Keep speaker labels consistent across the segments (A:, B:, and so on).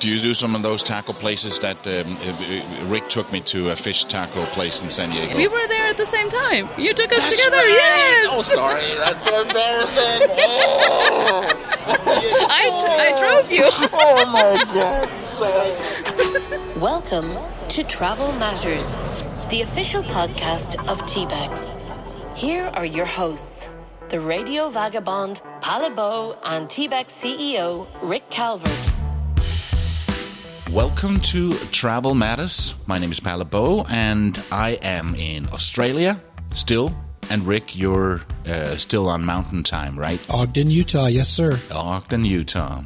A: Do you do some of those taco places that Rick took me to a fish taco place in San Diego?
B: We were there at the same time. You took us together, right. Yes!
A: Oh, sorry. That's so embarrassing. Oh.
B: I drove you.
A: Oh, my God. Sorry.
C: Welcome to Travel Matters, the official podcast of TBEX. Here are your hosts, the radio vagabond, Palle and TBEX CEO, Rick Calvert.
A: Welcome to Travel Matters. My name is Palle and I am in Australia still. And Rick, you're still on mountain time, right?
D: Ogden, Utah. Yes, sir.
A: Ogden, Utah.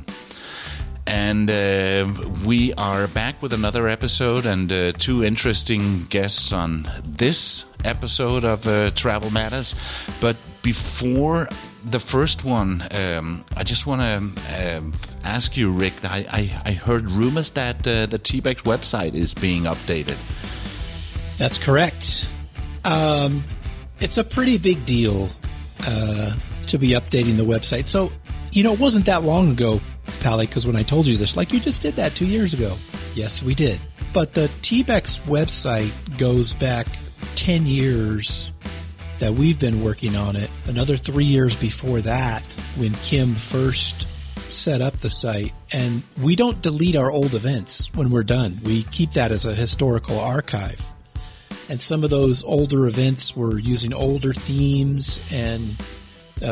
A: And we are back with another episode and two interesting guests on this episode of Travel Matters. But before the first one, I just want to ask you, Rick, I heard rumors that the TBEX website is being updated.
D: That's correct. It's a pretty big deal to be updating the website. So, it wasn't that long ago, Palle, because when I told you this, like you just did that 2 years ago. Yes, we did. But the TBEX website goes back 10 years that we've been working on it. Another 3 years before that, when Kim first set up the site. And we don't delete our old events when we're done. We keep that as a historical archive. And some of those older events were using older themes, and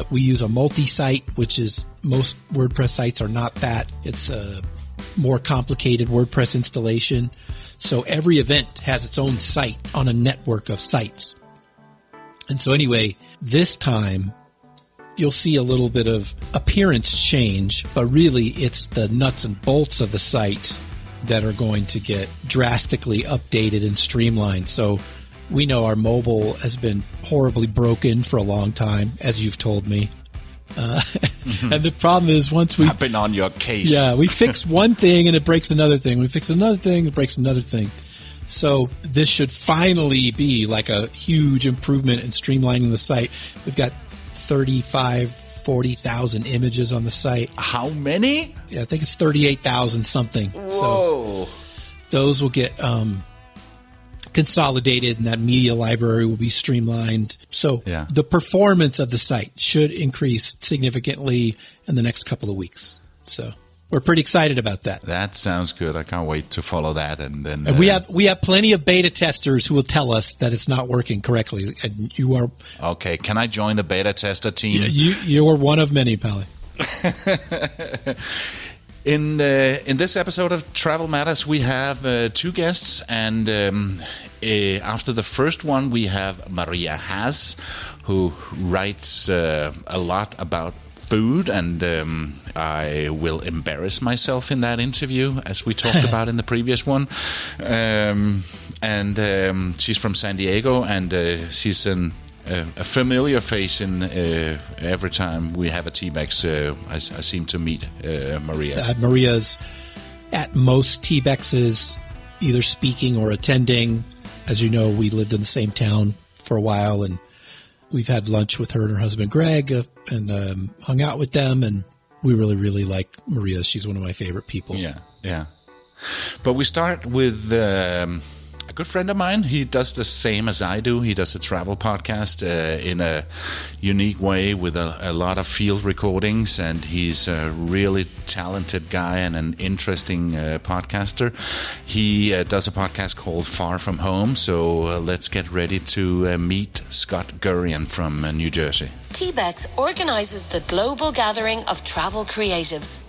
D: we use a multi-site, which is most WordPress sites are not that. It's a more complicated WordPress installation. So every event has its own site on a network of sites. And so anyway, this time you'll see a little bit of appearance change, but really it's the nuts and bolts of the site that are going to get drastically updated and streamlined. So we know our mobile has been horribly broken for a long time, as you've told me. And the problem is I've
A: been on your case.
D: Yeah, we fix one thing and it breaks another thing. We fix another thing, it breaks another thing. So this should finally be like a huge improvement in streamlining the site. We've got 40,000 images on the site.
A: How many?
D: Yeah, I think it's 38,000 something.
A: Whoa.
D: So those will get consolidated, and that media library will be streamlined. So The performance of the site should increase significantly in the next couple of weeks. So we're pretty excited about that.
A: That sounds good. I can't wait to follow that. And then
D: we have plenty of beta testers who will tell us that it's not working correctly. And you are
A: okay. Can I join the beta tester team?
D: You are one of many, Palle.
A: In this episode of Travel Matters, we have two guests, and after the first one, we have Maria Haase, who writes a lot about food, and I will embarrass myself in that interview, as we talked about in the previous one. And she's from San Diego, and she's a familiar face in every time we have a TBEX. I seem to meet Maria.
D: Maria's at most TBEXs, either speaking or attending. As you know, we lived in the same town for a while, and we've had lunch with her and her husband Greg and hung out with them, and we really, really like Maria. She's one of my favorite people.
A: Yeah. But we start with a good friend of mine. He does the same as I do. He does a travel podcast in a unique way with a lot of field recordings, and he's a really talented guy and an interesting podcaster. He does a podcast called Far From Home, so let's get ready to meet Scott Gurian from New Jersey.
C: TBEX organizes the global gathering of travel creatives.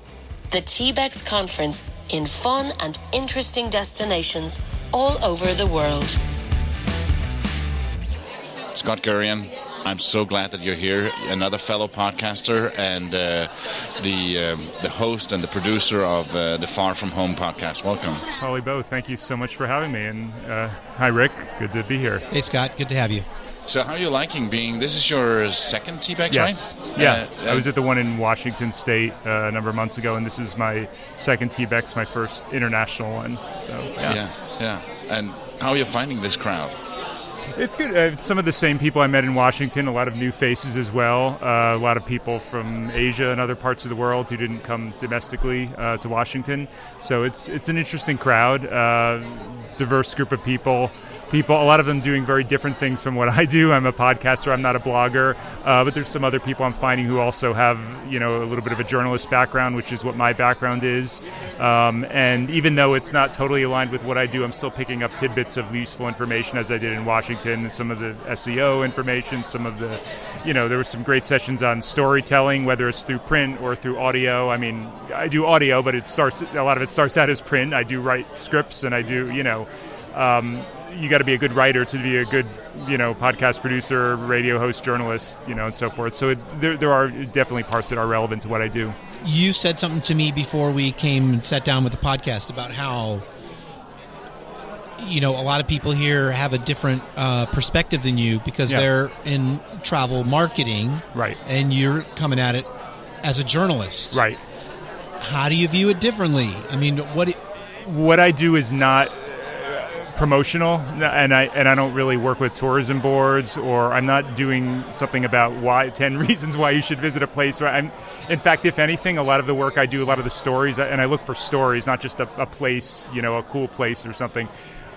C: The TBEX Conference in fun and interesting destinations all over the world.
A: Scott Gurian, I'm so glad that you're here. Another fellow podcaster and the host and the producer of the Far From Home podcast. Welcome.
E: Palle, thank you so much for having me. And hi, Rick. Good to be here.
D: Hey, Scott. Good to have you.
A: So how are you liking being, this is your second TBEX,
E: yes.
A: right?
E: Yeah, I was at the one in Washington State a number of months ago, and this is my second TBEX, my first international one. So
A: Yeah. And how are you finding this crowd?
E: It's good. Some of the same people I met in Washington, a lot of new faces as well. A lot of people from Asia and other parts of the world who didn't come domestically to Washington. So it's an interesting crowd, diverse group of people. A lot of them doing very different things from what I do. I'm a podcaster. I'm not a blogger. But there's some other people I'm finding who also have, a little bit of a journalist background, which is what my background is. And even though it's not totally aligned with what I do, I'm still picking up tidbits of useful information as I did in Washington. Some of the SEO information, some of the, there were some great sessions on storytelling, whether it's through print or through audio. I mean, I do audio, but a lot of it starts out as print. I do write scripts, and I do, you got to be a good writer to be a good, podcast producer, radio host, journalist, and so forth. So there are definitely parts that are relevant to what I do.
D: You said something to me before we came and sat down with the podcast about how, a lot of people here have a different perspective than you because they're in travel marketing. Right. And you're coming at it as a journalist. Right. How do you view it differently? I mean,
E: what I do is not promotional, and I don't really work with tourism boards, or I'm not doing something about 10 reasons why you should visit a place. In fact, if anything, a lot of the work I do, a lot of the stories, and I look for stories, not just a place, a cool place or something.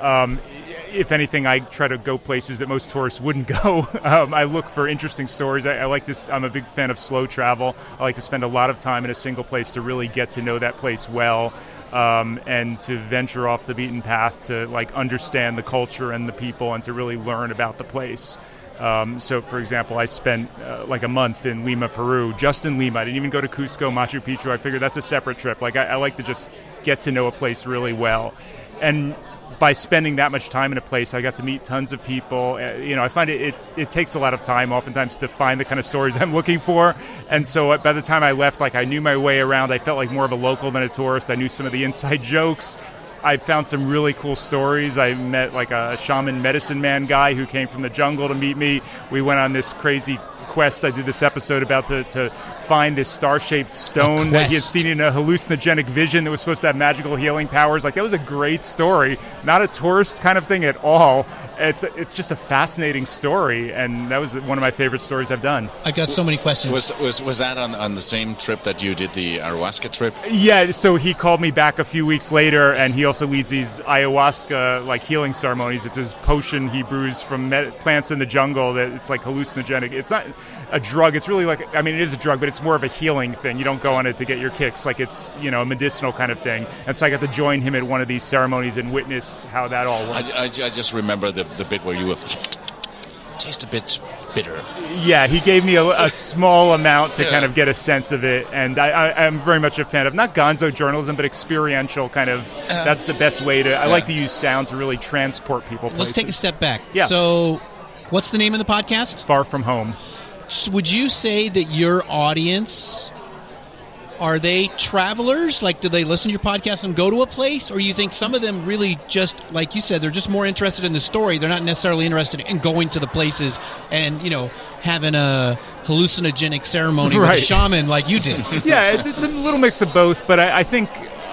E: If anything, I try to go places that most tourists wouldn't go. I look for interesting stories. I like this. I'm a big fan of slow travel. I like to spend a lot of time in a single place to really get to know that place well. And to venture off the beaten path to understand the culture and the people and to really learn about the place. So, for example, I spent a month in Lima, Peru, just in Lima. I didn't even go to Cusco, Machu Picchu. I figured that's a separate trip. I like to just get to know a place really well. And by spending that much time in a place, I got to meet tons of people. I find it takes a lot of time oftentimes to find the kind of stories I'm looking for. And so by the time I left, I knew my way around. I felt like more of a local than a tourist. I knew some of the inside jokes. I found some really cool stories. I met a shaman medicine man guy who came from the jungle to meet me. We went on this crazy quest. I did this episode about to find this star-shaped stone that he had seen in a hallucinogenic vision that was supposed to have magical healing powers. That was a great story. Not a tourist kind of thing at all. It's just a fascinating story, and that was one of my favorite stories I've done.
D: I got so many questions.
A: Was that on the same trip that you did the ayahuasca trip?
E: Yeah, so he called me back a few weeks later, and he also leads these ayahuasca healing ceremonies. It's his potion he brews from plants in the jungle that it's hallucinogenic. It's not a drug. It's really it is a drug, but it's more of a healing thing. You don't go on it to get your kicks. It's a medicinal kind of thing. And so I got to join him at one of these ceremonies and witness how that all works.
A: I just remember the bit where you were taste a bit bitter.
E: Yeah, he gave me a small amount to kind of get a sense of it, and I'm very much a fan of not gonzo journalism, but experiential kind of. That's the best way to. I like to use sound to really transport people places.
D: Let's take a step back.
E: Yeah.
D: So, what's the name of the podcast?
E: Far From Home.
D: So would you say that your audience, are they travelers? Do they listen to your podcast and go to a place? Or you think some of them really just, like you said, they're just more interested in the story. They're not necessarily interested in going to the places and, having a hallucinogenic ceremony with a shaman like you did.
E: Yeah, it's a little mix of both. But I think,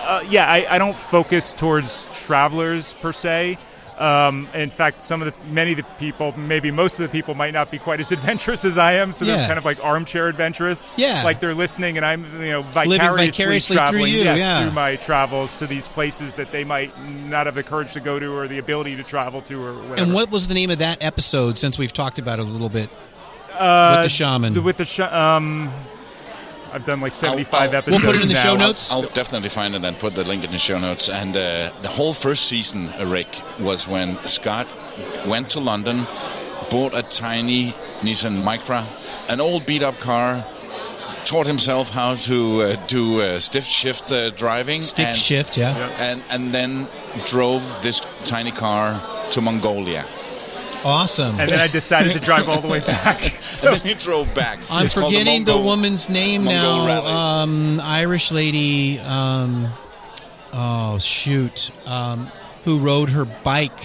E: I don't focus towards travelers per se. In fact, many of the people, maybe most of the people might not be quite as adventurous as I am, so they're kind of armchair adventurous. Yeah. They're listening, and I'm vicariously traveling through my travels to these places that they might not have the courage to go to or the ability to travel to or whatever.
D: And what was the name of that episode, since we've talked about it a little bit, with the shaman?
E: I've done 75 episodes.
D: We'll put it in the show notes.
A: I'll definitely find it and put the link in the show notes. And the whole first season, Rick, was when Scott went to London, bought a tiny Nissan Micra, an old beat-up car, taught himself how to do stick shift driving.
D: Stick shift, yeah.
A: And then drove this tiny car to Mongolia.
D: Awesome.
E: And then I decided to drive all the way back.
A: So. And then he drove back.
D: I'm forgetting the woman's name now. Irish lady. Oh, shoot. who rode her bike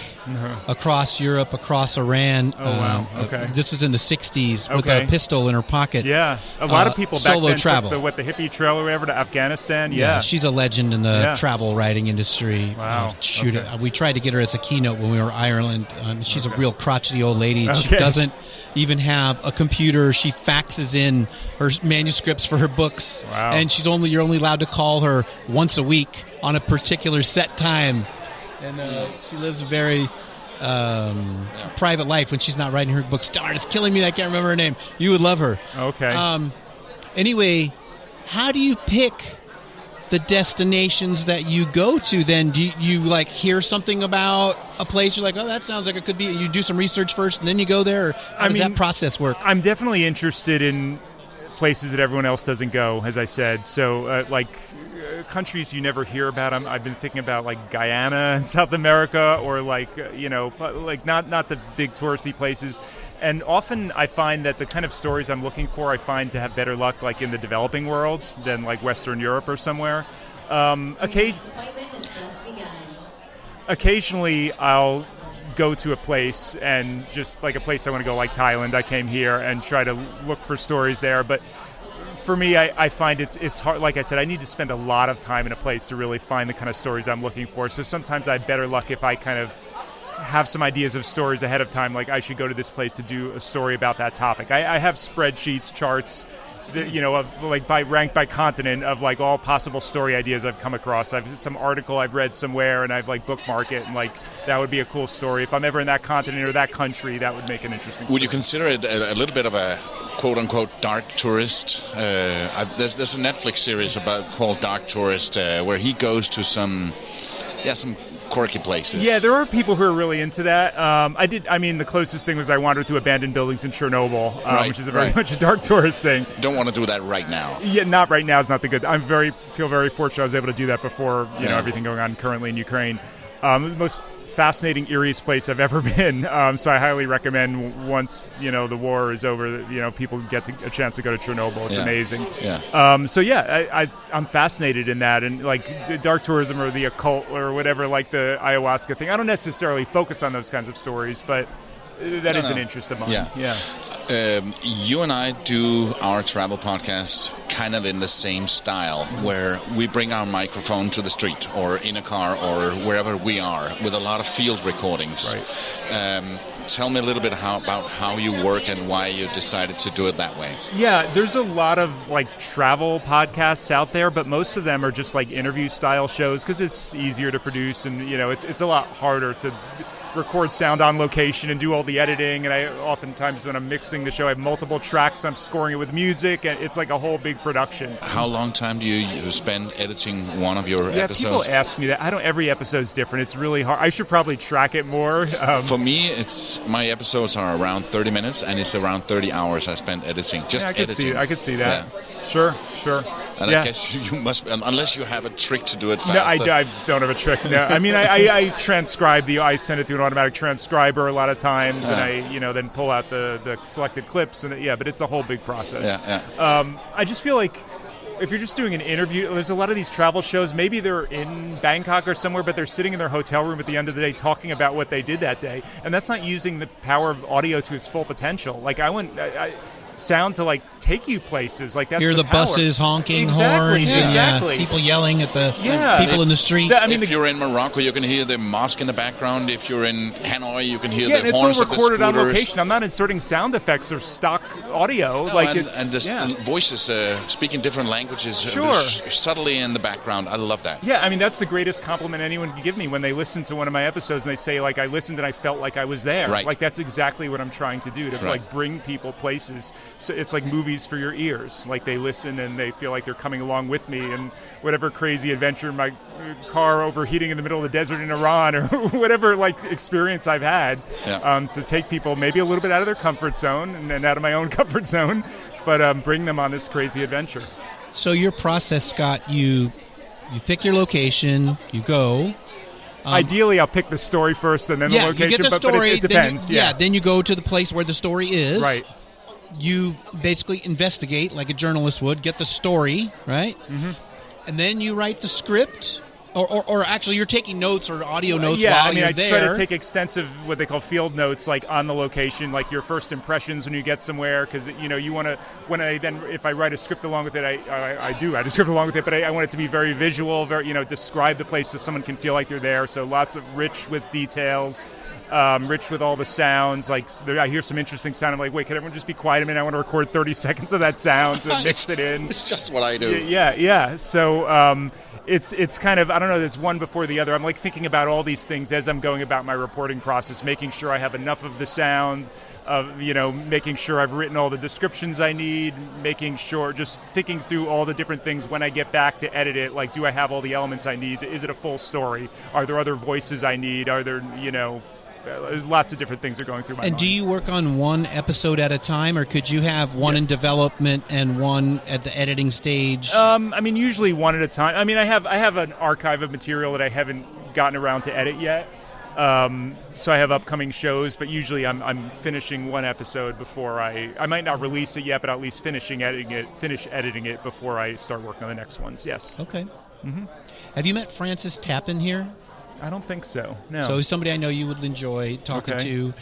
D: across Europe, across Iran.
E: Oh, wow. Okay.
D: This was in the 60s with a pistol in her pocket.
E: Yeah. A lot of people back
D: solo
E: then
D: travel.
E: took the hippie trail or whatever to Afghanistan.
D: Yeah, she's a legend in the travel writing industry.
E: Wow.
D: We tried to get her as a keynote when we were in Ireland. She's a real crotchety old lady. She doesn't even have a computer. She faxes in her manuscripts for her books.
E: Wow.
D: And you're only allowed to call her once a week on a particular set time. And she lives a very private life when she's not writing her books. Darn, it's killing me that I can't remember her name. You would love her.
E: Okay.
D: Anyway, how do you pick the destinations that you go to then? Do you like hear something about a place, you're like, oh, that sounds like it could be, you do some research first and then you go there? Or how does that process work?
E: I'm definitely interested in places that everyone else doesn't go, as I said. So countries you never hear about. I've been thinking about like Guyana in South America, or like not the big touristy places. And often I find that the kind of stories I'm looking for, I find to have better luck like in the developing world than like Western Europe or somewhere. Occasionally I'll go to a place, and just like a place I want to go, like Thailand, I came here and try to look for stories there. But for me, I find it's hard. Like I said, I need to spend a lot of time in a place to really find the kind of stories I'm looking for. So sometimes I have better luck if I kind of have some ideas of stories ahead of time, like I should go to this place to do a story about that topic. I have spreadsheets, charts, of like ranked by continent of like all possible story ideas I've come across. I've some article I've read somewhere and I've like bookmarked it, and like that would be a cool story. If I'm ever in that continent or that country, that would make an interesting story.
A: Would you consider it a little bit of a quote-unquote dark tourist? There's a Netflix series called Dark Tourist where he goes to some quirky places.
E: Yeah, there are people who are really into that. The closest thing was I wandered through abandoned buildings in Chernobyl, which is very much a dark tourist thing.
A: Don't want to do that right now.
E: Yeah, not right now is not the good. Feel very fortunate I was able to do that before everything going on currently in Ukraine. The most fascinating, eeriest place I've ever been. So I highly recommend once the war is over, people get a chance to go to Chernobyl. It's amazing. Yeah. I'm fascinated in that, and like the dark tourism or the occult or whatever, like the ayahuasca thing. I don't necessarily focus on those kinds of stories, but that is an interest of mine. Yeah.
A: You and I do our travel podcast kind of in the same style, where we bring our microphone to the street or in a car or wherever we are with a lot of field recordings. Right. Tell me a little bit about how you work and why you decided to do it that way. Yeah,
E: there's a lot of like travel podcasts out there, but most of them are just like interview style shows because it's easier to produce, and it's a lot harder to record sound on location and do all the editing. And I oftentimes, when I'm mixing the show, I have multiple tracks, I'm scoring it with music, and it's like a whole big production. How long time do you spend editing one of your episodes? People ask me that. Every episode's different. It's really hard. I should probably track it more. For me, my episodes are around 30 minutes, and it's around 30 hours I spend editing. Editing. I could see that. Yeah. Sure. And I guess you must, unless you have a trick to do it faster. No, I don't have a trick. No. I transcribe I send it through an automatic transcriber a lot of times, and I, then pull out the selected clips, and but it's a whole big process. I just feel like if you're just doing an interview, there's a lot of these travel shows, maybe they're in Bangkok or somewhere, but they're sitting in their hotel room at the end of the day talking about what they did that day, and that's not using the power of audio to its full potential. Like sound to like take you places, like that's the power. Buses honking, horns, and people yelling at the people in the street. If you're in Morocco, you can hear the mosque in the background. If you're in Hanoi, you can hear the horns of the scooters. It's all recorded on location. I'm not inserting sound effects or stock audio. Voices speaking different languages subtly in the background. I love that. Yeah, that's the greatest compliment anyone can give me when they listen to one of my episodes and they say, like, I listened and I felt like I was there. Right. Like, that's exactly what I'm trying to do, to like bring people places. So it's like movies for your ears. Like, they listen and they feel like they're coming along with me, and whatever crazy adventure, my car overheating in the middle of the desert in Iran, or whatever like experience I've had, to take people maybe a little bit out of their comfort zone and out of my own comfort zone, but bring them on this crazy adventure. So your process, Scott, you pick your location, you go. Ideally, I'll pick the story first and then the location. You get the story, but it depends. Then you go to the place where the story is. Right. You basically investigate like a journalist would, get the story, right? Mm-hmm. And then you write the script,
D: Or actually, you're taking notes or audio notes
E: yeah,
D: while you're
E: I
D: there.
E: try to take extensive, what they call field notes, like on the location, like your first impressions when you get somewhere, because you want to. If I write a script along with it, I do write a script along with it, but I want it to be very visual, very describe the place so someone can feel like they're there. So lots of rich with details. Rich with all the sounds. Like I hear some interesting sound. I'm like, wait, can everyone just be quiet a minute? I want to record 30 seconds of that sound to mix it in.
A: It's just what I do.
E: Yeah. So it's kind of, I don't know, it's one before the other. I'm like thinking about all these things as I'm going about my reporting process, making sure I have enough of the sound, making sure I've written all the descriptions I need, making sure, just thinking through all the different things when I get back to edit it. Like, do I have all the elements I need? Is it a full story? Are there other voices I need? Are there, there's lots of different things are going through my mind.
D: And do you work on one episode at a time, or could you have one in development and one at the editing stage?
E: Usually one at a time. I have an archive of material that I haven't gotten around to edit yet. So I have upcoming shows, but usually I'm finishing one episode before I might not release it yet, but at least finish editing it before I start working on the next ones. Yes.
D: Okay. Mm-hmm. Have you met Francis Tappan here?
E: I don't think so. No.
D: So he's somebody I know you would enjoy talking to.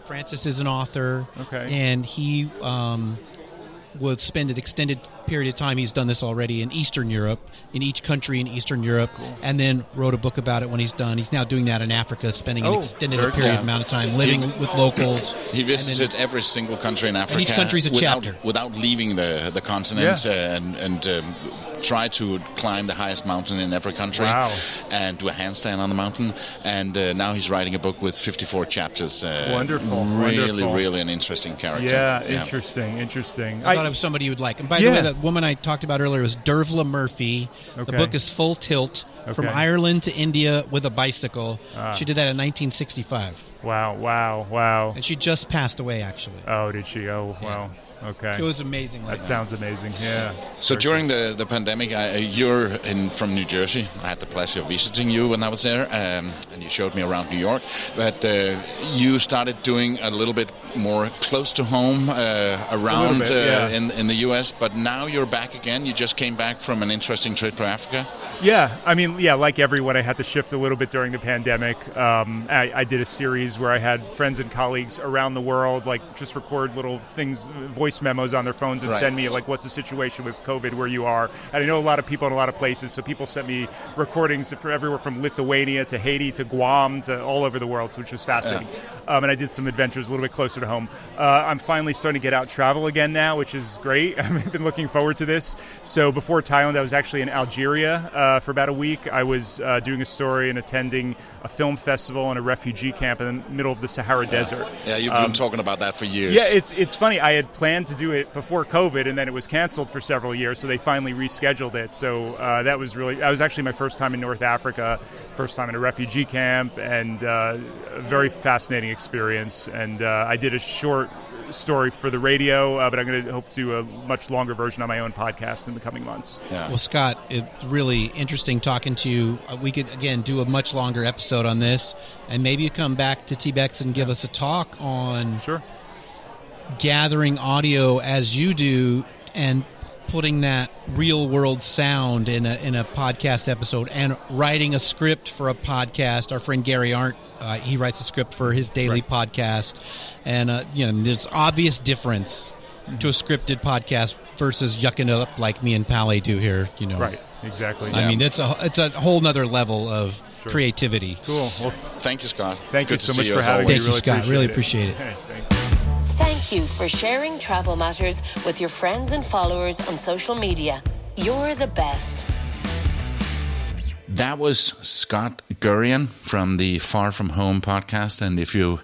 D: Francis is an author, and he would spend an extended period of time. He's done this already in Eastern Europe, in each country in Eastern Europe, and then wrote a book about it when he's done. He's now doing that in Africa, spending an extended amount of time living with locals.
A: He visited every single country in Africa.
D: And each country's a chapter.
A: Without leaving the continent and try to climb the highest mountain in every country and do a handstand on the mountain. And now he's writing a book with 54 chapters.
E: Wonderful.
A: Really an interesting character.
E: Yeah. Interesting.
D: I thought it was somebody you would like. And by the way, that woman I talked about earlier was Dervla Murphy. The book is Full Tilt, From Ireland to India with a Bicycle. She did that in 1965.
E: Wow.
D: And she just passed away, actually.
E: Oh, did she? Oh, wow. Okay.
D: It was amazing.
E: That sounds amazing, yeah.
A: So during the pandemic, you're from New Jersey. I had the pleasure of visiting you when I was there, and you showed me around New York. But you started doing a little bit more close to home around in the U.S., but now you're back again. You just came back from an interesting trip to Africa.
E: Yeah, like everyone, I had to shift a little bit during the pandemic. I did a series where I had friends and colleagues around the world, like just record little things, voice memos on their phones and send me, like, what's the situation with COVID where you are. And I know a lot of people in a lot of places, so people sent me recordings for everywhere from Lithuania to Haiti to Guam to all over the world, which was fascinating. And I did some adventures a little bit closer to home. I'm finally starting to get out and travel again now, which is great. I've been looking forward to this. So before Thailand, I was actually in Algeria for about a week. I was doing a story and attending a film festival and a refugee camp in the middle of the Sahara Desert. Yeah,
A: you've been talking about that for years.
E: Yeah, it's funny. I had planned to do it before COVID, and then it was canceled for several years, so they finally rescheduled it. So that was actually my first time in North Africa, first time in a refugee camp, and a very fascinating experience. And I did a short story for the radio, but I'm going to hope to do a much longer version on my own podcast in the coming months.
A: Yeah.
D: Well, Scott, it's really interesting talking to you. We could, again, do a much longer episode on this, and maybe you come back to TBEX and give us a talk on gathering audio as you do and putting that real-world sound in a podcast episode and writing a script for a podcast. Our friend Gary Arndt, he writes a script for his daily podcast. And, there's obvious difference to a scripted podcast versus yucking it up like me and Palle do here,
E: Right, exactly.
D: I mean, it's a whole nother level of creativity.
E: Cool. Well,
A: thank you, Scott.
E: Thank you so much for having me.
D: Thank you, Scott. Really appreciate it.
E: Thanks.
C: Thank you for sharing travel matters with your friends and followers on social media. You're the best.
A: That was Scott Gurian from the Far From Home podcast. And if you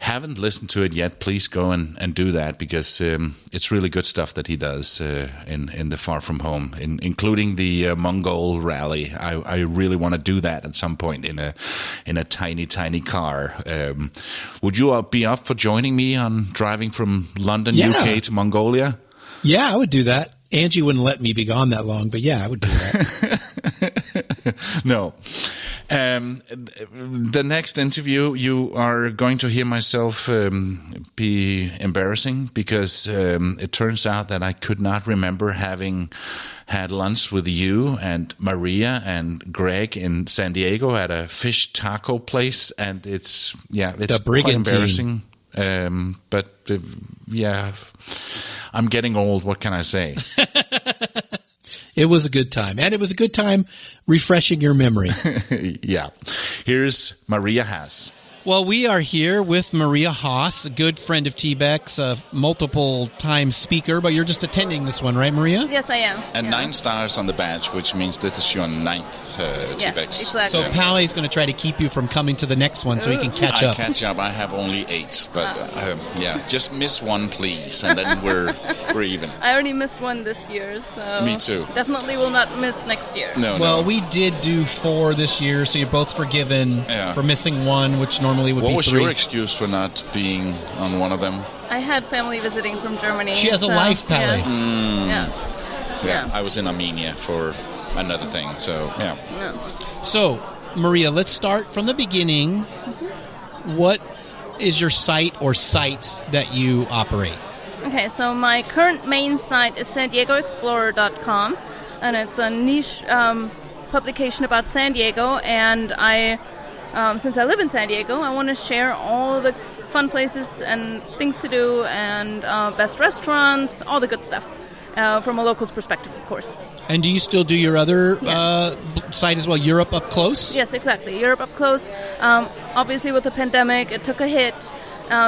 A: haven't listened to it yet, please go and do that, because it's really good stuff that he does in the Far From Home, including the Mongol rally. I really want to do that at some point in a tiny car. Would you be up for joining me on driving from London, UK to Mongolia?
D: Yeah, I would do that. Angie wouldn't let me be gone that long, but yeah, I would do that.
A: No. The next interview, you are going to hear myself be embarrassing because it turns out that I could not remember having had lunch with you and Maria and Greg in San Diego at a fish taco place, and it's quite embarrassing. I'm getting old. What can I say?
D: It was a good time, and it was a good time refreshing your memory.
A: Yeah. Here's Maria Haase.
D: Well, we are here with Maria Haase, a good friend of TBEX, a multiple-time speaker, but you're just attending this one, right, Maria?
B: Yes, I am.
A: And 9 stars on the badge, which means this is your 9th
B: yes,
A: TBEX.
B: Exactly.
D: So Palle is going to try to keep you from coming to the next one so he can catch up.
A: I have only 8, but just miss one, please, and then we're even.
B: I already missed one this year, so
A: me too.
B: Definitely will not miss next year.
D: No. We did do 4 this year, so you're both forgiven for missing one, which normally would be 3.
A: What was your excuse for not being on one of them?
B: I had family visiting from Germany.
D: She has a life, Palle.
B: Yeah.
A: I was in Armenia for another thing, so yeah.
D: So, Maria, let's start from the beginning. Mm-hmm. What is your site or sites that you operate?
B: Okay, so my current main site is SanDiegoExplorer.com, and it's a niche publication about San Diego, and since I live in San Diego, I want to share all the fun places and things to do and best restaurants, all the good stuff from a local's perspective, of course.
D: And do you still do your other site as well, Europe Up Close?
B: Yes, exactly. Europe Up Close. Obviously, with the pandemic, it took a hit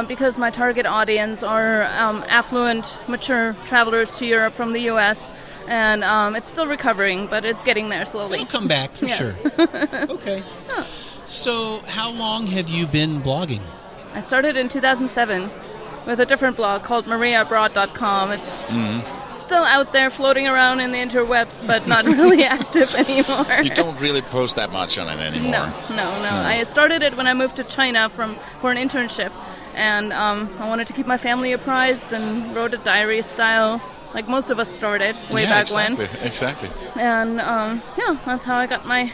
B: because my target audience are affluent, mature travelers to Europe from the U.S., and it's still recovering, but it's getting there slowly.
D: It'll come back for sure. Okay. Oh. So, how long have you been blogging?
B: I started in 2007 with a different blog called mariaabroad.com. It's still out there floating around in the interwebs, but not really active anymore.
A: You don't really post that much on it anymore.
B: No. I started it when I moved to China for an internship, and I wanted to keep my family apprised and wrote a diary style, like most of us started back when.
A: Exactly.
B: And that's how I got my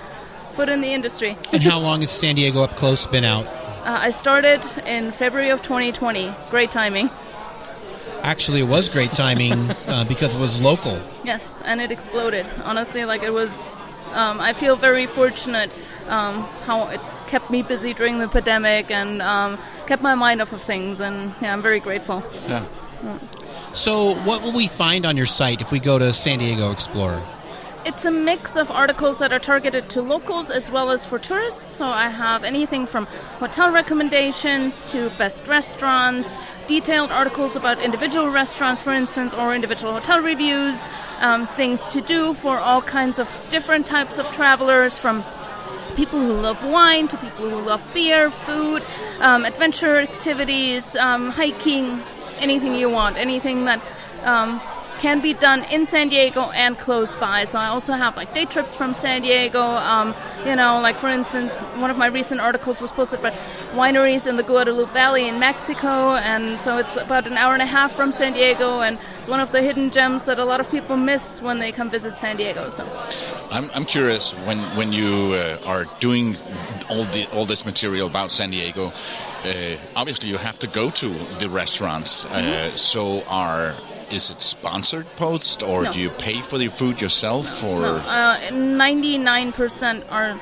B: foot in the industry.
D: And how long has San Diego Up Close been out?
B: I started in February of 2020. Great timing.
D: Actually, it was great timing because it was local.
B: Yes, and it exploded. Honestly, it was... I feel very fortunate how it kept me busy during the pandemic and kept my mind off of things, and I'm very grateful.
A: Yeah.
B: So
D: what will we find on your site if we go to San Diego Explorer?
B: It's a mix of articles that are targeted to locals as well as for tourists. So I have anything from hotel recommendations to best restaurants, detailed articles about individual restaurants, for instance, or individual hotel reviews, things to do for all kinds of different types of travelers, from people who love wine to people who love beer, food, adventure activities, hiking, anything you want, anything that can be done in San Diego and close by. So I also have day trips from San Diego. For instance, one of my recent articles was posted about wineries in the Guadalupe Valley in Mexico, and so it's about an hour and a half from San Diego, and it's one of the hidden gems that a lot of people miss when they come visit San Diego. So
A: I'm curious, when you are doing all this material about San Diego, obviously you have to go to the restaurants. Is it sponsored posts, or do you pay for the food yourself? Or
B: 99% are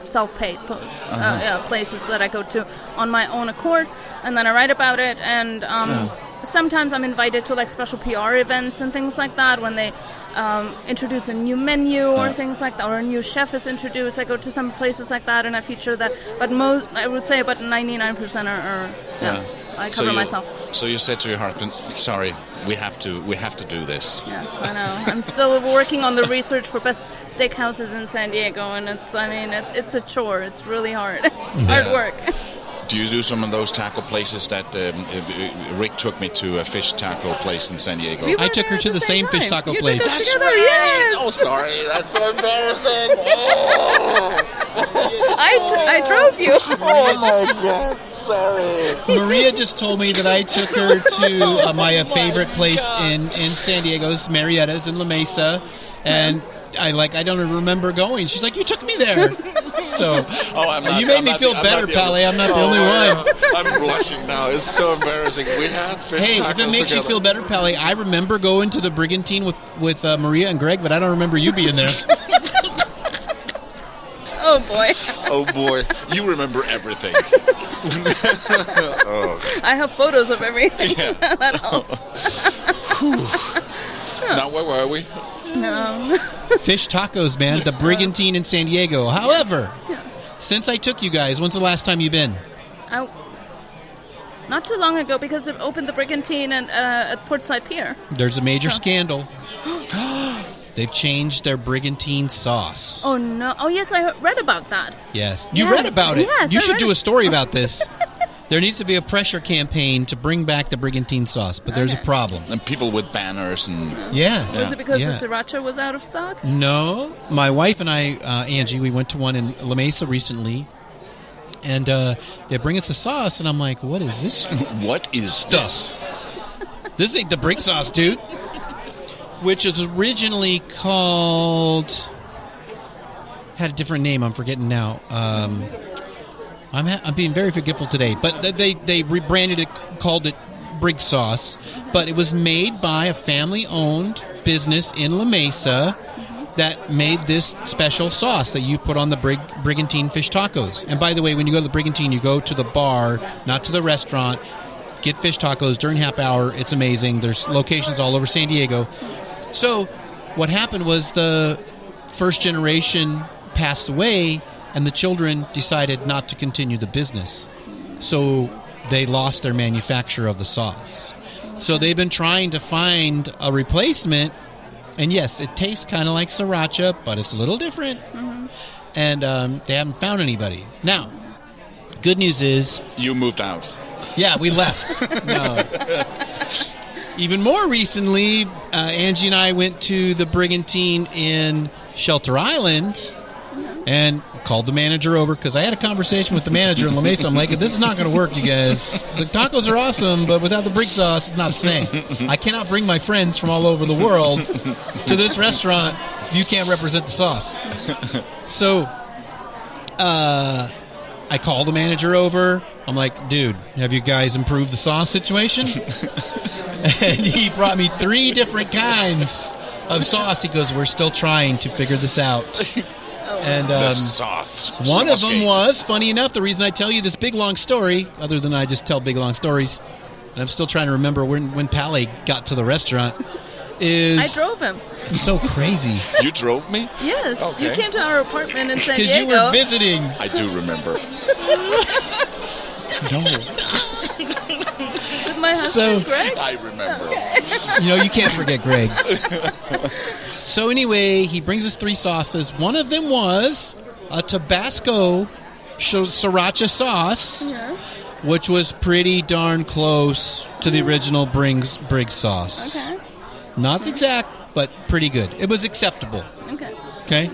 B: self-paid posts, places that I go to on my own accord, and then I write about it. And sometimes I'm invited to special PR events and things like that when they introduce a new menu or things like that, or a new chef is introduced. I go to some places like that and I feature that. But I would say about 99% are I cover myself.
A: So you said to your husband, "Sorry, we have to do this."
B: Yes, I know. I'm still working on the research for best steakhouses in San Diego, and it's a chore. It's really hard, hard work.
A: Do you do some of those taco places that Rick took me to a fish taco place in San Diego?
D: I took her to the same fish taco place.
A: That's right. Yes. Oh, sorry. That's so embarrassing.
B: I drove you.
A: Oh, my God. Sorry.
D: Maria just told me that I took her to my favorite place in San Diego's, Marietta's in La Mesa, and I don't remember going. She's like, "You took me there." So
A: I'm not,
D: you made me feel better, Palle. I'm not the only one.
A: I'm blushing now. It's so embarrassing. We had fish tacos
D: Hey, if it makes
A: together.
D: you feel better, Palle, I remember going to the Brigantine with Maria and Greg, but I don't remember you being there.
B: Oh boy.
A: Oh boy, you remember everything.
B: I have photos of everything.
A: Yeah.
B: That helps.
A: Now, where were we?
B: No.
D: Fish tacos, man, the Brigantine in San Diego. However, since I took you guys, when's the last time you've been?
B: Not too long ago, because they've opened the Brigantine at Portside Pier.
D: There's a major scandal. They've changed their Brigantine sauce.
B: Oh, no. Oh, yes, I read about that.
D: Yes. You
B: Yes,
D: read about it.
B: yes,
D: You
B: I
D: should
B: read
D: do
B: it.
D: a story about this. There needs to be a pressure campaign to bring back the Brigantine sauce, but there's a
B: Okay.
D: problem.
A: And people with banners and...
D: Yeah.
B: Was it because
D: Yeah.
B: the sriracha was out of stock?
D: No. My wife and I, Angie, we went to one in La Mesa recently, and they bring us the sauce, and I'm like, what is this?
A: What is this?
D: This ain't the Brig sauce, dude. Which is originally called... had a different name. I'm forgetting now. I'm being very forgetful today. But they rebranded it, called it Brig sauce. But it was made by a family-owned business in La Mesa that made this special sauce that you put on the Brigantine fish tacos. And by the way, when you go to the Brigantine, you go to the bar, not to the restaurant. Get fish tacos during happy hour. It's amazing. There's locations all over San Diego. So what happened was the first generation passed away, and the children decided not to continue the business. So they lost their manufacture of the sauce. So they've been trying to find a replacement, and yes, it tastes kind of like sriracha, but it's a little different. Mm-hmm. And they haven't found anybody. Now, good news is...
A: You moved out.
D: Yeah, we left. No. Even more recently, Angie and I went to the Brigantine in Shelter Island and called the manager over because I had a conversation with the manager in La Mesa. I'm like, this is not going to work, you guys. The tacos are awesome, but without the Brig sauce, it's not the same. I cannot bring my friends from all over the world to this restaurant if you can't represent the sauce. So I called the manager over. I'm like, dude, have you guys improved the sauce situation? And he brought me 3 different kinds of sauce. He goes, we're still trying to figure this out. And
A: The sauce.
D: one of them
A: Sauce-gate.
D: was, funny enough, the reason I tell you this big, long story, other than I just tell big, long stories, and I'm still trying to remember when Palle got to the restaurant, is...
B: I drove him.
D: It's so crazy.
A: You drove me?
B: Yes.
A: Okay.
B: You came to our apartment in San
D: Because
B: Diego.
D: you were visiting.
A: I do remember.
D: No.
B: With my husband,
D: So-
B: Greg.
A: I remember.
D: You know, you can't forget Greg. So anyway, he brings us 3 sauces. One of them was a Tabasco sriracha sauce, which was pretty darn close to the original Brig sauce.
B: Okay.
D: Not exact, but pretty good. It was acceptable.
B: Okay.
D: Okay?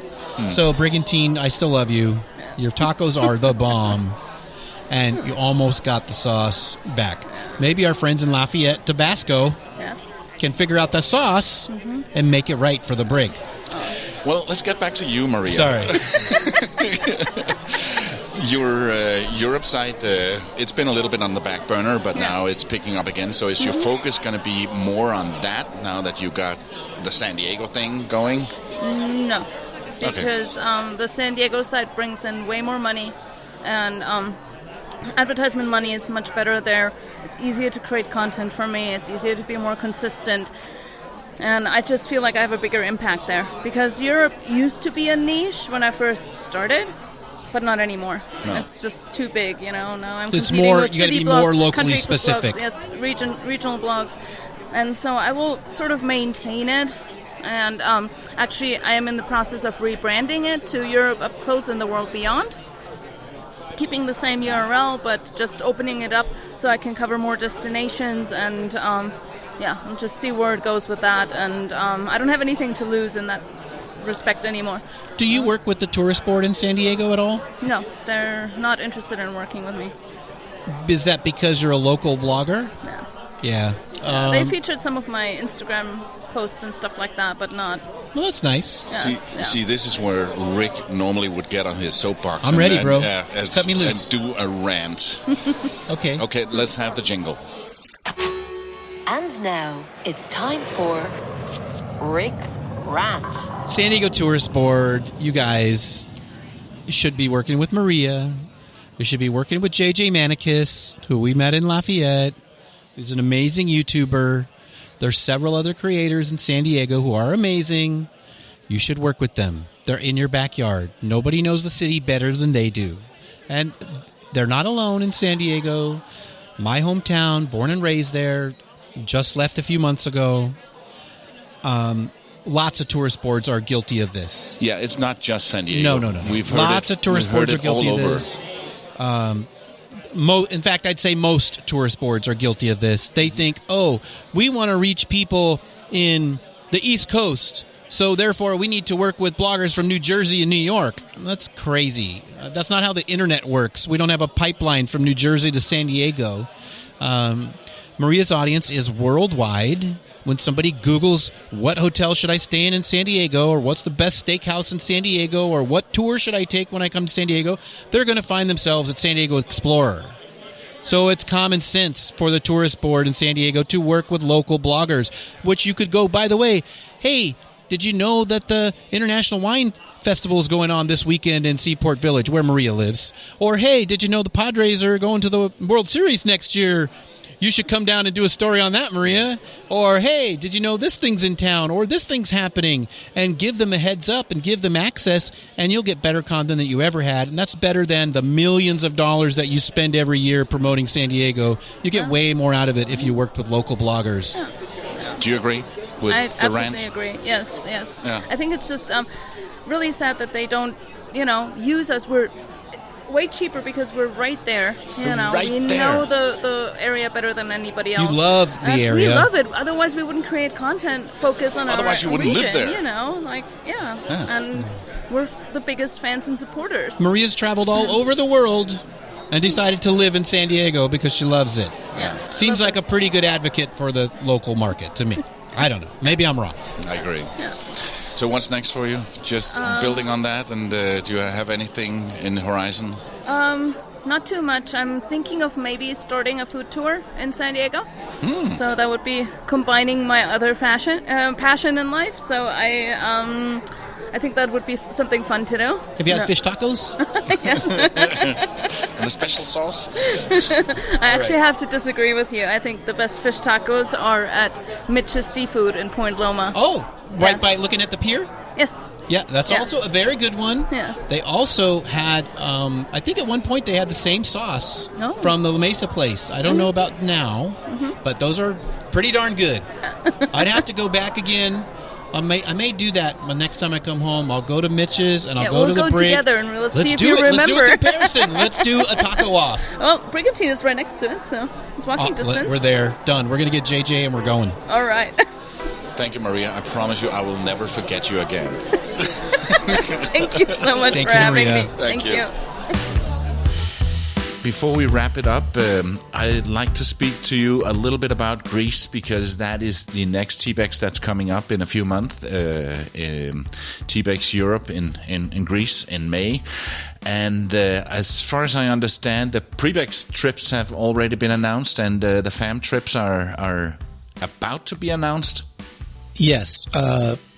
D: So, Brigantine, I still love you. Your tacos are the bomb. And you almost got the sauce back. Maybe our friends in Lafayette, Tabasco,
B: Yes.
D: can figure out the sauce and make it right for the Brig.
A: Well, let's get back to you, Maria.
D: Sorry.
A: Your Europe site, it's been a little bit on the back burner, but now it's picking up again. So is your focus going to be more on that now that you got the San Diego thing going?
B: No.
A: Okay.
B: Because the San Diego site brings in way more money, and advertisement money is much better there. It's easier to create content for me. It's easier to be more consistent. And I just feel like I have a bigger impact there. Because Europe used to be a niche when I first started, but not anymore.
A: No.
B: It's just too big, you know. Now I'm
D: It's
B: competing
D: more-
B: with
D: you gotta
B: city
D: be more
B: blogs,
D: locally
B: country
D: specific.
B: blogs, yes, regional blogs. And so I will sort of maintain it. And actually, I am in the process of rebranding it to Europe Up Close and the World Beyond. Keeping the same URL, but just opening it up so I can cover more destinations and, and just see where it goes with that. And I don't have anything to lose in that respect anymore.
D: Do you work with the tourist board in San Diego at all?
B: No, they're not interested in working with me.
D: Is that because you're a local blogger?
B: Yes.
D: Yeah.
B: They featured some of my Instagram posts and stuff like that, but not
D: Well, that's nice.
A: See, this is where Rick normally would get on his soapbox.
D: I'm ready, bro. Cut me
A: And
D: loose.
A: do a rant.
D: Okay.
A: Okay, let's have the jingle.
C: And now it's time for Rick's Rant.
D: San Diego Tourist Board, you guys should be working with Maria. You should be working with JJ Manicus, who we met in Lafayette. He's an amazing YouTuber. There's several other creators in San Diego who are amazing. You should work with them. They're in your backyard. Nobody knows the city better than they do. And they're not alone in San Diego. My hometown, born and raised there, just left a few months ago. Lots of tourist boards are guilty of this.
A: Yeah, it's not just San Diego.
D: No.
A: We've heard
D: Lots of tourist boards are guilty of this. In fact, I'd say most tourist boards are guilty of this. They think, we want to reach people in the East Coast, so therefore we need to work with bloggers from New Jersey and New York. That's crazy. That's not how the internet works. We don't have a pipeline from New Jersey to San Diego. Maria's audience is worldwide. When somebody Googles, what hotel should I stay in San Diego, or what's the best steakhouse in San Diego, or what tour should I take when I come to San Diego, they're going to find themselves at San Diego Explorer. So it's common sense for the tourist board in San Diego to work with local bloggers, which you could go, by the way, hey, did you know that the International Wine Festival is going on this weekend in Seaport Village, where Maria lives? Or, hey, did you know the Padres are going to the World Series next year? You should come down and do a story on that, Maria. Or, hey, did you know this thing's in town, or this thing's happening? And give them a heads up and give them access, and you'll get better content than you ever had. And that's better than the millions of dollars that you spend every year promoting San Diego. You get way more out of it if you worked with local bloggers.
B: Yeah.
A: Do you agree with
B: I
A: the rant?
B: absolutely agree. Yes.
A: Yeah.
B: I think it's just really sad that they don't, use us. We're way cheaper because we're right there. We know the area better than anybody else.
D: You love the area.
B: We love it. Otherwise, we wouldn't create content focus on
A: Otherwise,
B: our
A: you wouldn't
B: region,
A: live there.
B: And we're the biggest fans and supporters.
D: Maria's traveled all over the world and decided to live in San Diego because she loves it.
A: Yeah.
D: Seems like a pretty good advocate for the local market to me. I don't know. Maybe I'm wrong.
A: I agree.
B: Yeah.
A: So what's next for you? Just building on that, and do you have anything in the horizon?
B: Not too much. I'm thinking of maybe starting a food tour in San Diego. So that would be combining my other passion in life. So I think that would be something fun to do.
D: Have you had fish tacos?
A: And a special sauce?
B: I actually have to disagree with you. I think the best fish tacos are at Mitch's Seafood in Point Loma.
D: Oh, right
B: Yes.
D: by looking at the pier?
B: Yes.
D: Yeah, that's also a very good one.
B: Yes.
D: They also had, I think at one point they had the same sauce from the La Mesa place. I don't know about now, but those are pretty darn good. I'd have to go back again. I may do that next time I come home. I'll go to Mitch's and I'll go to the Brig.
B: Together and let's see if
D: do
B: you
D: it.
B: remember.
D: Let's do a comparison. Let's do a taco off.
B: Well, Brigantine is right next to it, so it's walking distance.
D: We're there. Done. We're going to get JJ and we're going.
B: All right.
A: Thank you, Maria. I promise you I will never forget you again.
B: Thank you so much
D: Thank
B: for
D: you,
B: having
D: Maria.
B: me.
A: Thank you.
B: you.
A: Before we wrap it up, I'd like to speak to you a little bit about Greece, because that is the next TBEX that's coming up in a few months. TBEX Europe in Greece in May. And as far as I understand, the PreBEX trips have already been announced, and the FAM trips are about to be announced. Yes.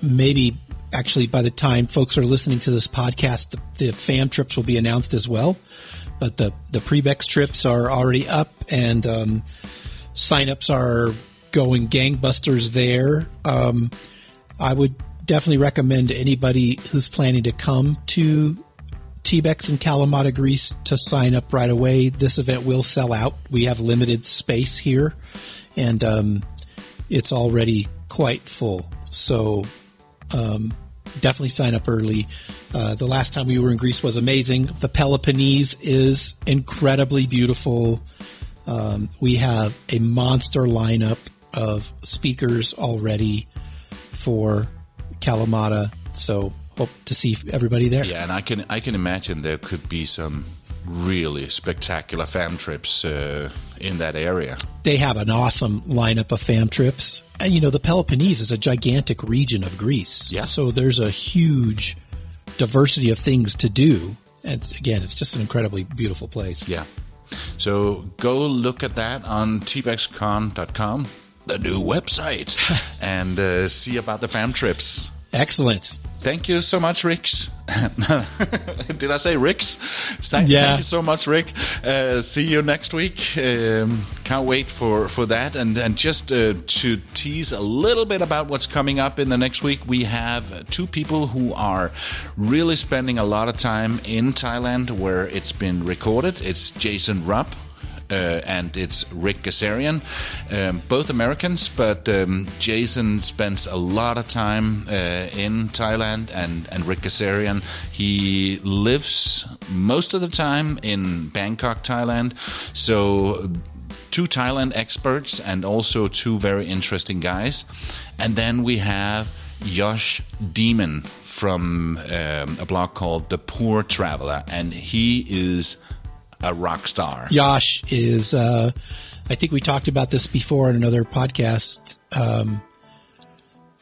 D: Maybe actually by the time folks are listening to this podcast, the FAM trips will be announced as well. But the PreBEX trips are already up, and signups are going gangbusters there. I would definitely recommend anybody who's planning to come to TBEX in Kalamata, Greece, to sign up right away. This event will sell out. We have limited space here, and it's already quite full. So definitely sign up early. The last time we were in Greece was amazing. The Peloponnese is incredibly beautiful. We have a monster lineup of speakers already for Kalamata, so hope to see everybody there.
A: Yeah, and I can imagine there could be some really spectacular fam trips in in that area.
D: They have an awesome lineup of fam trips. And, the Peloponnese is a gigantic region of Greece.
A: Yeah.
D: So there's a huge diversity of things to do. And it's just an incredibly beautiful place.
A: Yeah. So go look at that on tbexcon.com, the new website, and see about the fam trips.
D: Excellent.
A: Thank you so much, Ricks. Did I say Ricks? Thank you so much, Rick. See you next week. Can't wait for that. And just to tease a little bit about what's coming up in the next week, we have two people who are really spending a lot of time in Thailand where it's been recorded. It's Jason Rupp. And it's Rick Gazarian, both Americans, but Jason spends a lot of time in Thailand, and Rick Gazarian, he lives most of the time in Bangkok, Thailand. So two Thailand experts and also two very interesting guys. And then we have Josh Demon from a blog called The Poor Traveler, and he is a rock star.
D: Josh is, I think we talked about this before in another podcast.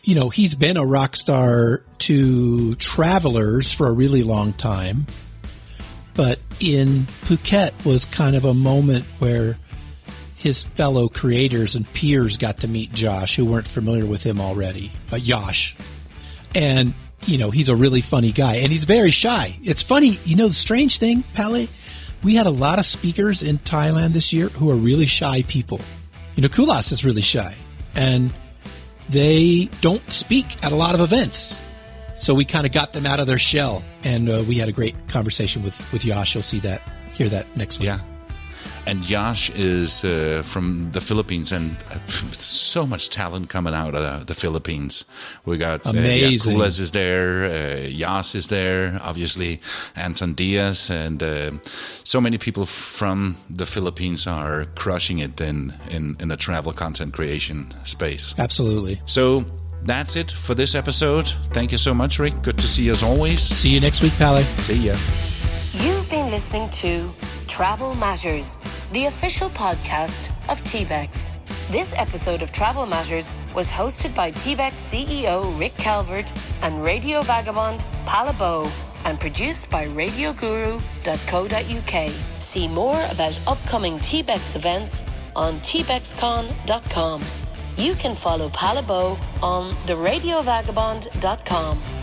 D: He's been a rock star to travelers for a really long time. But in Phuket was kind of a moment where his fellow creators and peers got to meet Josh, who weren't familiar with him already. Josh. And, he's a really funny guy. And he's very shy. It's funny, the strange thing, Palle, we had a lot of speakers in Thailand this year who are really shy people. Kulas is really shy, and they don't speak at a lot of events. So we kind of got them out of their shell, and we had a great conversation with Yash. You'll hear that next week.
A: Yeah. And Yash is from the Philippines, and so much talent coming out of the Philippines. We got
D: amazing.
A: Kulas is there, Yash is there, obviously Anton Diaz, and so many people from the Philippines are crushing it in the travel content creation space.
D: Absolutely.
A: So that's it for this episode. Thank you so much, Rick. Good to see you as always.
D: See you next week, Palle.
A: See ya.
C: You've been listening to Travel Matters, the official podcast of TBEX. This episode of Travel Matters was hosted by TBEX CEO Rick Calvert and Radio Vagabond Palle and produced by radioguru.co.uk. See more about upcoming TBEX events on tbexcon.com. You can follow Palle on the radiovagabond.com.